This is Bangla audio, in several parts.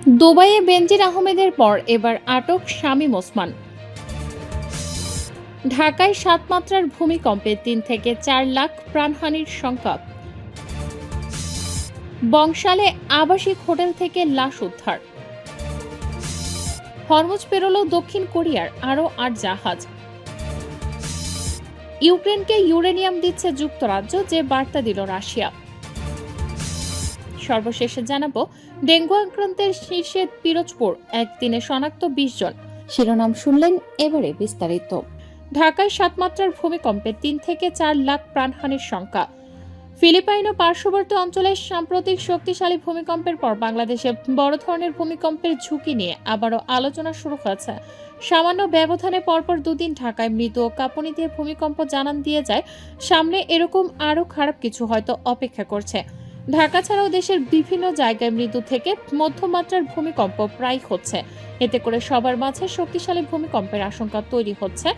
দুবাইয়ে বেনজির আহমেদের পর এবার আটক শামীম ওসমান। ঢাকায় ৭ মাত্রার ভূমিকম্পে ৩ থেকে ৪ লাখ প্রাণহানির শঙ্কা। বংশালে আবাসিক হোটেল থেকে লাশ উদ্ধার। হরমুজ পেরোল দক্ষিণ কোরিয়ার আরও ৮ জাহাজ। ইউক্রেনকে ইউরেনিয়াম দিচ্ছে যুক্তরাজ্য, যে বার্তা দিল রাশিয়া। সর্বশেষে জানাবো, ডেঙ্গু আক্রান্তের শীর্ষে পিরোজপুর, একদিনে শনাক্ত ২০ জন। শিরোনাম শুনলেন, এবারে বিস্তারিত। ঢাকায় ৭ মাত্রার ভূমিকম্পে ৩ থেকে ৪ লাখ প্রাণহানির শঙ্কা। ফিলিপাইন ও পার্শ্ববর্তী অঞ্চলে সাম্প্রতিক শক্তিশালী ভূমিকম্পের পর বাংলাদেশে বড় ধরনের ভূমিকম্পের ঝুঁকি নিয়ে আবারও আলোচনা শুরু হয়েছে। সামান্য ব্যবধানে পরপর দুদিন ঢাকায় মৃদু ও কাঁপুনি দিয়ে ভূমিকম্প জানান দিয়ে যায়। সামনে এরকম আরও খারাপ কিছু হয়তো অপেক্ষা করছে। ঢাকা ছাড়াও দেশের বিভিন্ন জায়গায় মৃদু থেকে মধ্যম মাত্রার ভূমিকম্প প্রায় হচ্ছে। এতে করে সবার মাঝে শক্তিশালী ভূমিকম্পের আশঙ্কা তৈরি হচ্ছে।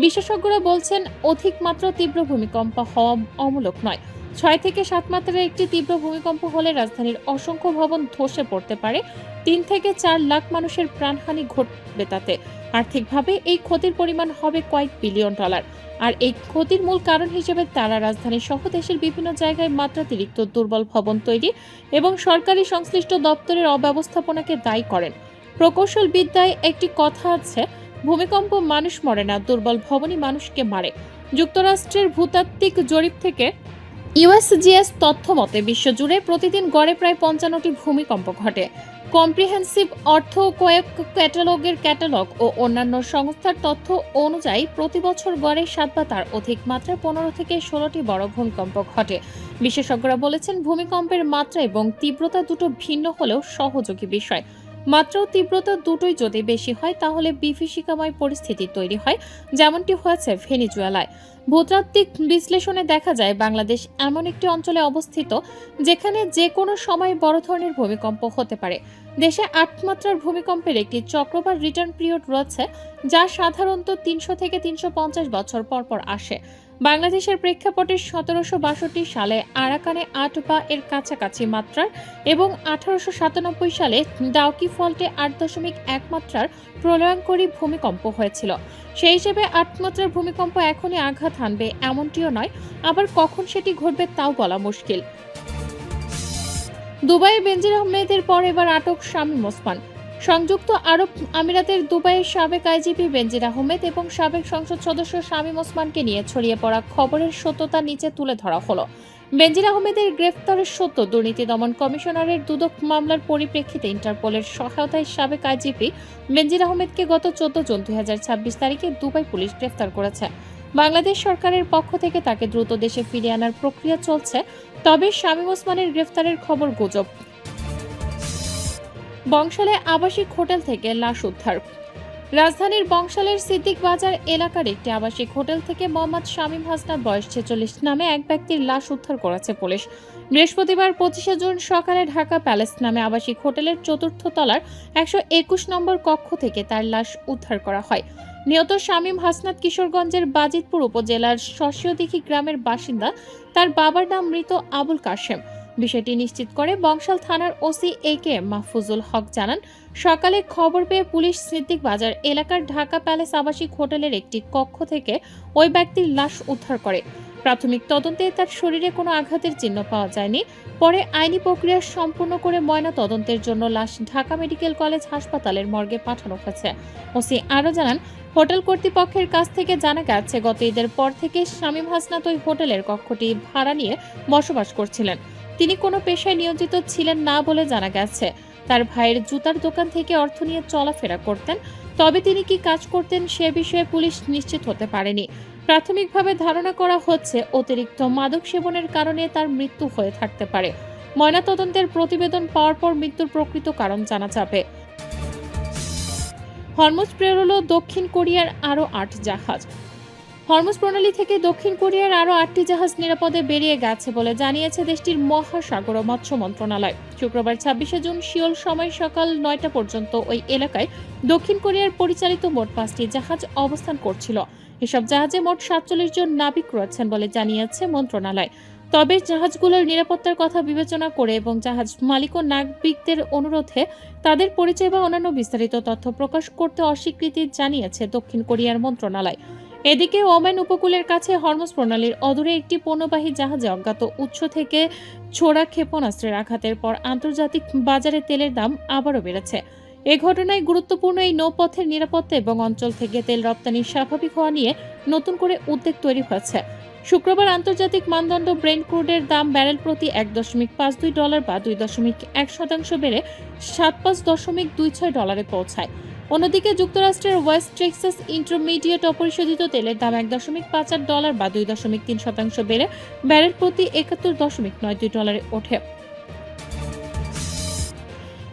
বিশেষজ্ঞরা বলছেন, অধিক মাত্রা তীব্র ভূমিকম্প হওয়া অমূলক নয়। ৬ থেকে ৭ মাত্রার একটি তীব্র ভূমিকম্প হলে রাজধানীর অসংখ্য ভবন ধসে পড়তে পারে। ৩ থেকে ৪ লাখ মানুষের প্রাণহানি ঘটবে তাতে। আর্থিকভাবে এই ক্ষতির পরিমাণ হবে কয়েক বিলিয়ন ডলার। আর এই ক্ষতির মূল কারণ হিসেবে তারা রাজধানী সহ দেশের বিভিন্ন জায়গায় মাত্রাতিরিক্ত দুর্বল ভবন তৈরি এবং সরকারি সংশ্লিষ্ট দপ্তরের অব্যবস্থাপনাকে দায়ী করেন। প্রকৌশল বিদ্যায় একটি কথা আছে, ভূমিকম্প মানুষ মরে না, দুর্বল ভবনই মানুষকে মারে। যুক্তরাষ্ট্রের ভূতাত্ত্বিক জরিপ থেকে ইউএসজিএস তথ্য মতে বিশ্বজুড়ে প্রতিদিন গড়ে প্রায় ৫৫টি ভূমিকম্প ঘটে। কম্প্রিহেন্সিভ অর্থকয়েক ক্যাটালগের ক্যাটালগ ও অন্যান্য সংস্থার তথ্য অনুযায়ী প্রতি বছর গড়ে ৭ বা তার অধিক মাত্রায় ১৫ থেকে ১৬টি বড় ভূমিকম্প ঘটে। বিশেষজ্ঞরা বলেছেন, ভূমিকম্পের মাত্রা এবং তীব্রতা দুটো ভিন্ন হলেও সহযোগী বিষয়। মাত্রা ও তীব্রতা দুটোই যদি বেশি হয় তাহলে বিভীষিকাময় পরিস্থিতি তৈরি হয়, যেমনটি হয়েছে ভেনেজুয়েলায়। ভূতাত্ত্বিক বিশ্লেষণে দেখা যায়, বাংলাদেশ এমন একটি অঞ্চলে অবস্থিত যেখানে যে কোনো সময় বড় ধরনের ভূমিকম্প হতে পারে। দেশে ৮ মাত্রার ভূমিকম্পের একটি চক্র বা রিটার্ন পিরিয়ড রয়েছে, যা সাধারণত ৩০০ থেকে ৩৫০ বছর পর পর আসে। বাংলাদেশের প্রেক্ষাপটে ১৭৬২ সালে আরাকানে ৮ বা এর কাছাকাছি মাত্রার এবং ১৮৯৭ সালে ডাউকি ফল্টে ৮.১ মাত্রার প্রলয়ঙ্করী ভূমিকম্প হয়েছিল। সেই হিসেবে ৮ মাত্রার ভূমিকম্প এখনই আঘাত হানবে এমনটিও নয়, আবার কখন সেটি ঘটবে তাও বলা মুশকিল। দুবাইয়ে বেনজির আহমেদের পর এবার আটক শামীম ওসমান। সংযুক্ত আরব আমিরাতের দুবাইয়ের সাবেক আইজিপি বেনজির আহমেদ এবং সাবেক সংসদ সদস্য শামীম ওসমানকে নিয়ে ছড়িয়ে পড়া খবরের সত্যতা নিচে তুলে ধরা হলো। বেনজির আহমেদের গ্রেফতারের সত্য দুর্নীতি দমন কমিশনারের দুদক মামলার পরিপ্রেক্ষিতে ইন্টারপোলের সহায়তায় সাবেক আইজিপি বেনজির আহমেদকে গত ১৪ জুন ২০২৬ তারিখে দুবাই পুলিশ গ্রেফতার করেছে। বাংলাদেশ সরকারের পক্ষ থেকে তাকে দ্রুত দেশে ফিরিয়ে আনার প্রক্রিয়া চলছে। তবে শামীম ওসমানের গ্রেফতারের খবর গুজব। বংশালে আবাসিক হোটেল থেকে লাশ উদ্ধার। রাজধানীর বংশালের সিদ্দিক বাজার এলাকার একটি আবাসিক হোটেল থেকে মোহাম্মদ শামীম হাসনাত বয়স ৪৬ নামে এক ব্যক্তির লাশ উদ্ধার করেছে পুলিশ। বৃহস্পতিবার ২৫ জুন সকালে ঢাকা প্যালেস নামে আবাসিক হোটেলের ৪র্থ তলার ১২১ নম্বর কক্ষ থেকে তার লাশ উদ্ধার করা হয়। নিহত শামীম হাসনাত কিশোরগঞ্জের বাজিতপুর উপজেলার শশিয়দিঘি গ্রামের বাসিন্দা। তার বাবার নাম মৃত আবুল কাশেম। বিষয়টি নিশ্চিত করে বংশাল থানার ওসি এ.কে মাহফুজুল হক জানান, সকালে খবর পেয়ে পুলিশ সিদ্দিক বাজার এলাকার ঢাকা প্যালেস আবাসিক হোটেলের একটি কক্ষ থেকে ওই ব্যক্তির লাশ উদ্ধার করে। প্রাথমিক তদন্তে তার শরীরে কোনো আঘাতের চিহ্ন পাওয়া যায়নি। পরে আইনি প্রক্রিয়া সম্পূর্ণ করে ময়না তদন্তের জন্য লাশ ঢাকা মেডিকেল কলেজ হাসপাতালের মর্গে পাঠানো হয়েছে। ওসি আরও জানান, হোটেল কর্তৃপক্ষের কাছ থেকে জানা গেছে, গত ঈদের পর থেকে শামীম হাসনাত ওই হোটেলের কক্ষটি ভাড়া নিয়ে বসবাস করছিলেন। তিনি কোনো পেশায় নিয়োজিত ছিলেন না বলে জানা গেছে। তার ভাইয়ের জুতার দোকান থেকে অর্থ নিয়ে চলাফেরা করতেন। তবে তিনি কি কাজ করতেন সে বিষয়ে পুলিশ নিশ্চিত হতে পারেনি। প্রাথমিকভাবে ধারণা করা হচ্ছে, অতিরিক্ত মাদক সেবনের কারণে তার মৃত্যু হয়ে থাকতে পারে। ময়নাতদন্তের প্রতিবেদন পাওয়ার পর মৃত্যুর প্রকৃত কারণ জানা যাবে। হরমুজ পেরোল দক্ষিণ কোরিয়ার আরও ৮ জাহাজ। হরমুজ প্রণালী থেকে দক্ষিণ কোরিয়ার আরও ৮টি জাহাজ নিরাপদে বেরিয়ে গেছে বলে জানিয়েছে দেশটির মহাসাগর ও মৎস্য মন্ত্রণালয়। শুক্রবার ২৬ জুন সিওল সময় সকাল ৯টা পর্যন্ত ওই এলাকায় দক্ষিণ কোরিয়ার পরিচালিত মোট ৫টি জাহাজ অবস্থান করছিল। এসব জাহাজে মোট ৪৭ জন নাবিক রয়েছেন বলে জানিয়েছে মন্ত্রণালয়। তবে জাহাজগুলোর নিরাপত্তার কথা বিবেচনা করে এবং জাহাজ মালিক ও নাগরিকদের অনুরোধে তাদের পরিচয় বা অন্যান্য বিস্তারিত তথ্য প্রকাশ করতে অস্বীকৃতি জানিয়েছে দক্ষিণ কোরিয়ার মন্ত্রণালয়। এদিকে ওমান উপকূলের কাছে হরমুজ প্রণালীর অদূরে একটি পণ্যবাহী জাহাজে অজ্ঞাত উৎস থেকে ছোড়া ক্ষেপণাস্ত্রের আঘাতের পর আন্তর্জাতিক বাজারে তেলের দাম আবারও বেড়েছে। এ ঘটনায় গুরুত্বপূর্ণ এই নৌপথের নিরাপত্তা এবং অঞ্চল থেকে তেল রপ্তানি স্বাভাবিক হওয়া নিয়ে নতুন করে উদ্বেগ তৈরি হয়েছে। শুক্রবার আন্তর্জাতিক মানদণ্ড ব্রেন্ট ক্রুডের দাম ব্যারেল প্রতি $1.52 বা 2.1% বেড়ে $75.26 পৌঁছায়। অন্যদিকে যুক্তরাষ্ট্রের ওয়েস্ট টেক্সাস ইন্টারমিডিয়েট অপরিশোধিত তেলের দাম $1.58 বা 2.3% বেড়ে ব্যারেল প্রতি $71.92 ওঠে।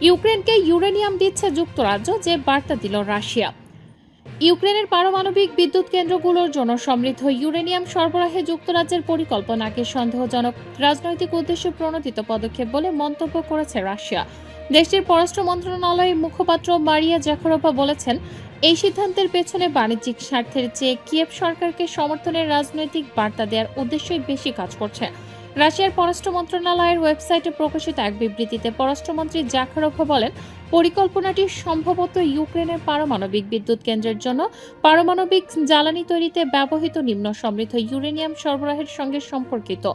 ইউক্রেনকে ইউরেনিয়াম দিচ্ছে যুক্তরাজ্য, যে বার্তা দিল রাশিয়া। ইউক্রেনের পারমাণবিক বিদ্যুৎ কেন্দ্রগুলোর জন্য সমৃদ্ধ ইউরেনিয়াম সরবরাহে যুক্তরাজ্যের পরিকল্পনাকে সন্দেহজনক রাজনৈতিক উদ্দেশ্যে প্রণোদিত পদক্ষেপ বলে মন্তব্য করেছে রাশিয়া। দেশটির পররাষ্ট্র মন্ত্রণালয়ের মুখপাত্র মারিয়া জাখারোভা বলেছেন, এই সিদ্ধান্তের পেছনে বাণিজ্যিক স্বার্থের চেয়ে কিয়েভ সরকারকে সমর্থনের রাজনৈতিক বার্তা দেওয়ার উদ্দেশ্যই বেশি কাজ করছে। রাশিয়ার পররাষ্ট্র মন্ত্রণালয়ের ওয়েবসাইটে প্রকাশিত এক বিবৃতিতে পররাষ্ট্রমন্ত্রী জাখারোভা বলেন, পরিকল্পনাটি সম্ভবত ইউক্রেনের পারমাণবিক বিদ্যুৎ কেন্দ্রের জন্য পারমাণবিক জ্বালানি তৈরিতে ব্যবহৃত নিম্ন সমৃদ্ধ ইউরেনিয়াম সরবরাহের সঙ্গে সম্পর্কিত।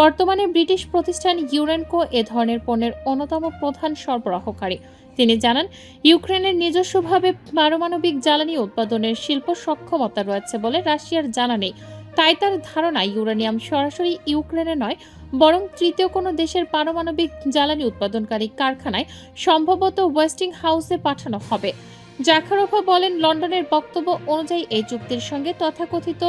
বর্তমানে ব্রিটিশ প্রতিষ্ঠান ইউরেনকো এ ধরনের পণ্যের অন্যতম প্রধান সরবরাহকারী। তিনি জানান, ইউক্রেনের নিজস্বভাবে পারমাণবিক জ্বালানি উৎপাদনের শিল্প সক্ষমতা রয়েছে বলে রাশিয়ার জানা নেই। তাই তার ধারণা, ইউরেনিয়াম সরাসরি ইউক্রেনে নয়, বরং তৃতীয় কোনো দেশের পারমাণবিক জ্বালানি উৎপাদনকারী কারখানায়, সম্ভবত ওয়েস্টিং হাউসে পাঠানো হবে। জাখারোভা বলেন, লন্ডনের বক্তব্য অনুযায়ী এই চুক্তির সঙ্গে তথাকথিত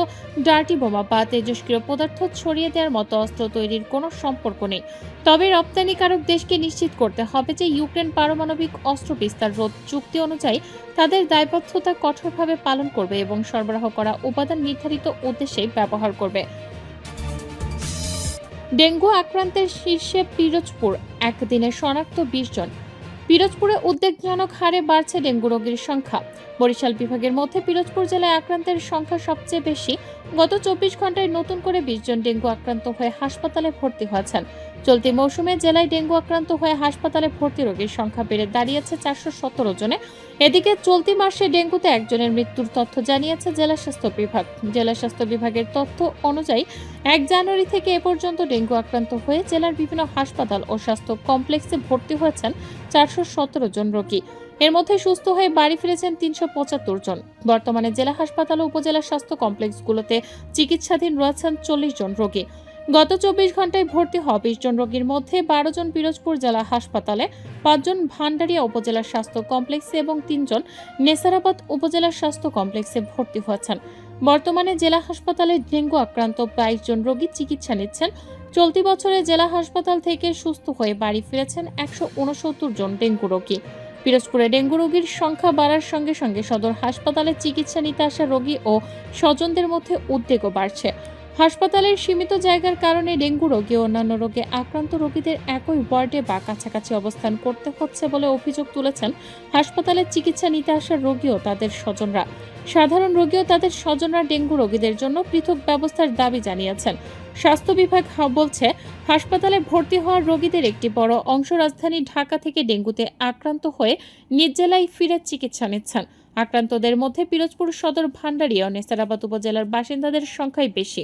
ডার্টি বোমা বা তেজস্ক্রিয় পদার্থ ছড়িয়ে দেওয়ার মতো অস্ত্র তৈরির কোনো সম্পর্ক নেই। তবে রপ্তানিকারক দেশকে নিশ্চিত করতে হবে যে ইউক্রেন পারমাণবিক অস্ত্র বিস্তার রোধ চুক্তি অনুযায়ী তাদের দায়বদ্ধতা কঠোরভাবে পালন করবে এবং সরবরাহ করা উপাদান নির্ধারিত উদ্দেশ্যে ব্যবহার করবে। ডেঙ্গু আক্রান্তের শীর্ষে পিরোজপুর, একদিনে শনাক্ত 20 জন। পিরোজপুরে উদ্বেগজনক হারে বাড়ছে ডেঙ্গু রোগীর সংখ্যা। বরিশাল বিভাগের মধ্যে পিরোজপুর জেলায় আক্রান্তের সংখ্যা সবচেয়ে বেশি। গত 24 ঘন্টায় নতুন করে 20 জন ডেঙ্গু আক্রান্ত হয়ে হাসপাতালে ভর্তি হয়েছেন। চলতি মৌসুমে জেলায় ডেঙ্গু আক্রান্ত হয়ে হাসপাতালে ভর্তি রোগীর সংখ্যা বেড়ে দাঁড়িয়েছে 417 জনে। এদিকে চলতি মাসে ডেঙ্গুতে একজনের মৃত্যুর তথ্য জানিয়েছে জেলা স্বাস্থ্য বিভাগ। জেলা স্বাস্থ্য বিভাগের তথ্য অনুযায়ী 1 জানুয়ারি থেকে এ পর্যন্ত ডেঙ্গু আক্রান্ত হয়ে জেলার বিভিন্ন হাসপাতাল ও স্বাস্থ্য কমপ্লেক্সে ভর্তি হয়েছেন 417 জন রোগী। এর মধ্যে সুস্থ হয়ে বাড়ি ফিরেছেন 375 জন। বর্তমানে জেলা হাসপাতাল ও উপজেলা স্বাস্থ্য কমপ্লেক্সগুলোতে চিকিৎসাধীন রয়েছেন 40 জন রোগী। গত 24 ঘন্টায় ভর্তি হওয়া 20 জন রোগীর মধ্যে 12 জন পিরোজপুর জেলা হাসপাতালে, 5 জন ভান্ডারিয়া উপজেলা স্বাস্থ্য কমপ্লেক্সে এবং 3 জন নেসারাবাদ উপজেলা স্বাস্থ্য কমপ্লেক্সে ভর্তি হয়েছেন। বর্তমানে জেলা হাসপাতালে ডেঙ্গু আক্রান্ত 22 জন রোগী চিকিৎসা নিচ্ছেন। চলতি বছরে জেলা হাসপাতাল থেকে সুস্থ হয়ে বাড়ি ফিরেছেন 169 জন ডেঙ্গু রোগী। পিরোজপুরে ডেঙ্গু রোগীর সংখ্যা বাড়ার সঙ্গে সঙ্গে সদর হাসপাতালে চিকিৎসা নিতে আসা রোগী ও স্বজনদের মধ্যে উদ্বেগও বাড়ছে। হাসপাতালের সীমিত জায়গার কারণে ডেঙ্গু রোগী ও অন্যান্য রোগে আক্রান্ত রোগীদের একই ওয়ার্ডে বা কাছাকাছি অবস্থান করতে হচ্ছে বলে অভিযোগ তুলেছেন হাসপাতালে চিকিৎসা নিতে আসা রোগী ও তাদের স্বজনরা। সাধারণ রোগী ও তাদের স্বজনরা ডেঙ্গু রোগীদের জন্য পৃথক ব্যবস্থার দাবি জানিয়েছেন। স্বাস্থ্য বিভাগ বলছে, হাসপাতালে ভর্তি হওয়ার রোগীদের একটি বড় অংশ রাজধানী ঢাকা থেকে ডেঙ্গুতে আক্রান্ত হয়ে নিজ জেলায় ফিরে চিকিৎসা নিচ্ছেন। আক্রান্তদের মধ্যে পিরোজপুর সদর, ভান্ডারিয়া ও নেসারাবাদ উপজেলার বাসিন্দাদের সংখ্যাই বেশি।